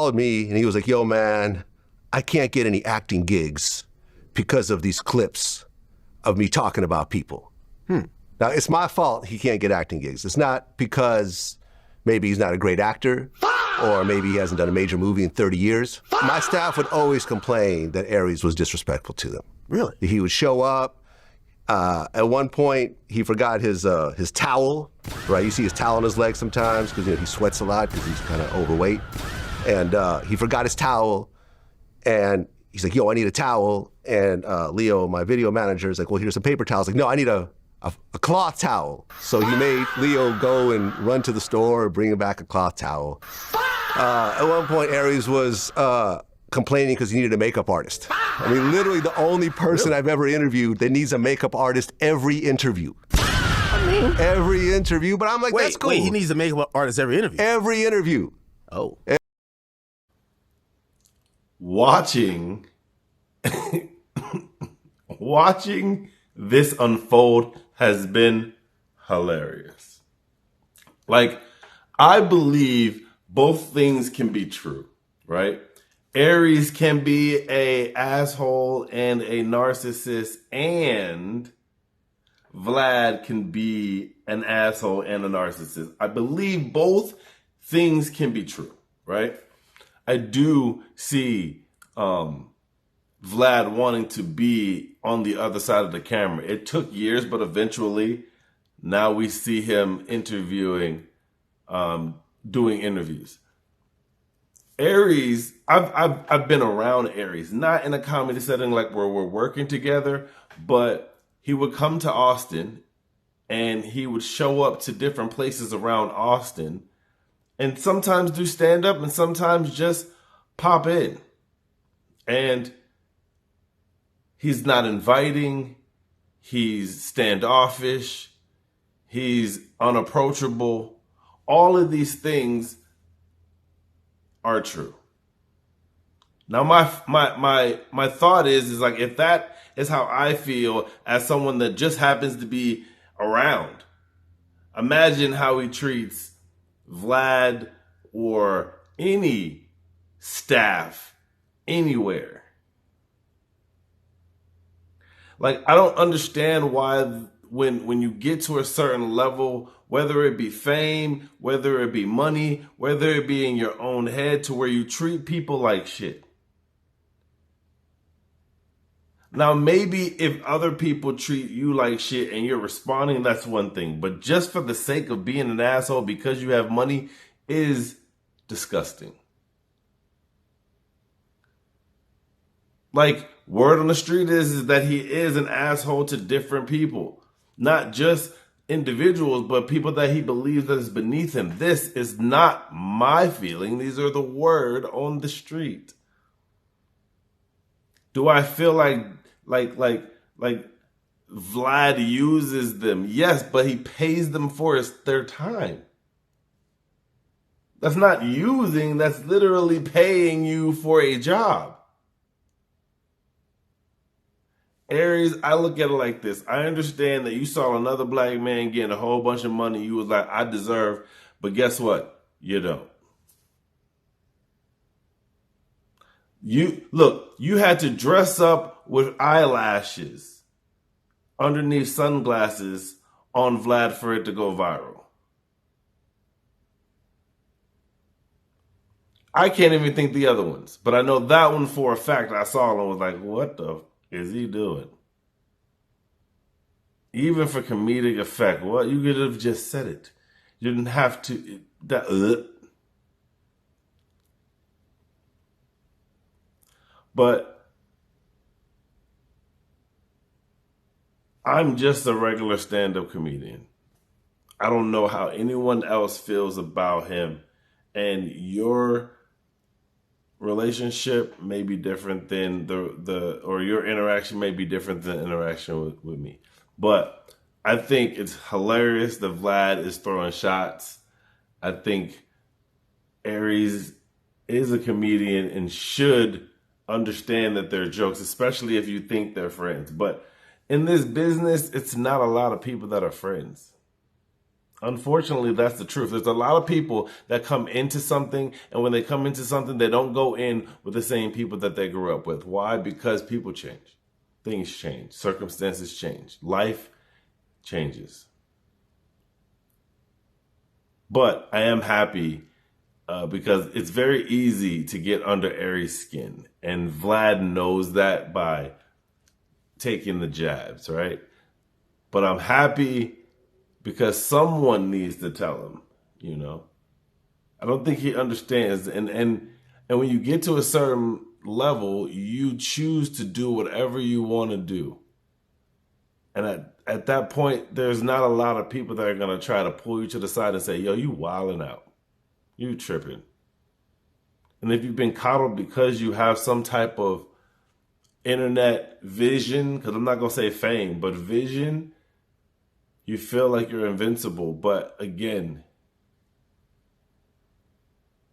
called me and he was like, yo, man, I can't get any acting gigs because of these clips of me talking about people. Now, it's my fault he can't get acting gigs. It's not because maybe he's not a great actor or maybe he hasn't done a major movie in 30 years. My staff would always complain that Aries was disrespectful to them. Really? He would show up. At one point, he forgot his towel, right? You see his towel on his leg sometimes because he sweats a lot because he's kind of overweight. And he forgot his towel, and he's like, yo, I need a towel. And Leo, my video manager, is like, well, here's some paper towels. Like, no, I need a cloth towel. So he made Leo go and run to the store and bring him back a cloth towel. At one point, Aries was complaining because he needed a makeup artist. I mean, literally the only person I've ever interviewed that needs a makeup artist every interview. Every interview, but I'm like, that's cool. Wait, he needs a makeup artist every interview? Every interview. Oh. Watching this unfold has been hilarious. Like, I believe both things can be true, right? Aries can be a asshole and a narcissist, and Vlad can be an asshole and a narcissist. I believe both things can be true, right? I do see Vlad wanting to be on the other side of the camera. It took years, but eventually now we see him interviewing, doing interviews. Aries, I've been around Aries, not in a comedy setting like where we're working together, but he would come to Austin and he would show up to different places around Austin and sometimes do stand-up and sometimes just pop in. And he's not inviting, he's standoffish, he's unapproachable. All of these things are true. Now, my thought is like, if that is how I feel as someone that just happens to be around, imagine how he treats Vlad or any staff anywhere. Like, I don't understand why when you get to a certain level, whether it be fame, whether it be money, whether it be in your own head, to where you treat people like shit. Now, maybe if other people treat you like shit and you're responding, that's one thing. But just for the sake of being an asshole because you have money is disgusting. Like, word on the street is that he is an asshole to different people. Not just individuals, but people that he believes that is beneath him. This is not my feeling. These are the word on the street. Do I feel like Vlad uses them? Yes, but he pays them for their time. That's not using, that's literally paying you for a job. Aries, I look at it like this. I understand that you saw another black man getting a whole bunch of money. You was like, I deserve, but guess what? You don't. You had to dress up with eyelashes underneath sunglasses on Vlad for it to go viral. I can't even think the other ones, but I know that one for a fact. I saw it and was like, what the is he doing? Even for comedic effect, what? You could have just said it. You didn't have to. But I'm just a regular stand-up comedian. I don't know how anyone else feels about him, and your relationship may be different than or your interaction may be different than interaction with me. But I think it's hilarious that Vlad is throwing shots. I think Aries is a comedian and should understand that they're jokes, especially if you think they're friends. But in this business, it's not a lot of people that are friends. Unfortunately, that's the truth. There's a lot of people that come into something, and when they come into something, they don't go in with the same people that they grew up with. Why? Because people change. Things change. Circumstances change. Life changes. But I am happy because it's very easy to get under Aries' skin. And Vlad knows that by taking the jabs, right? But I'm happy because someone needs to tell him, you know. I don't think he understands. And when you get to a certain level, you choose to do whatever you want to do. And at that point, there's not a lot of people that are going to try to pull you to the side and say, yo, you wilding out. You tripping. And if you've been coddled because you have some type of internet vision, because I'm not going to say fame, but vision, you feel like you're invincible. But again,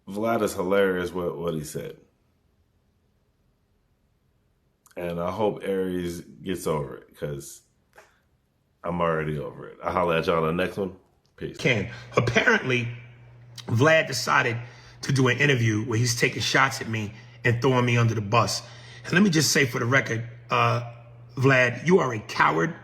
Vlad is hilarious with what he said. And I hope Aries gets over it because I'm already over it. I'll holler at y'all on the next one. Peace. Apparently, Vlad decided to do an interview where he's taking shots at me and throwing me under the bus. And let me just say for the record, Vlad, you are a coward,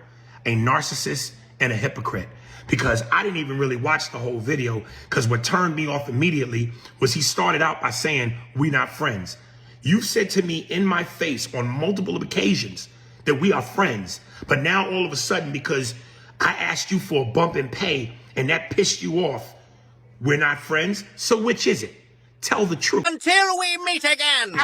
a narcissist, and a hypocrite. Because I didn't even really watch the whole video, because what turned me off immediately was he started out by saying, "We're not friends." You've said to me in my face on multiple occasions that we are friends. But now all of a sudden, because I asked you for a bump in pay and that pissed you off, we're not friends? So which is it? Tell the truth. Until we meet again.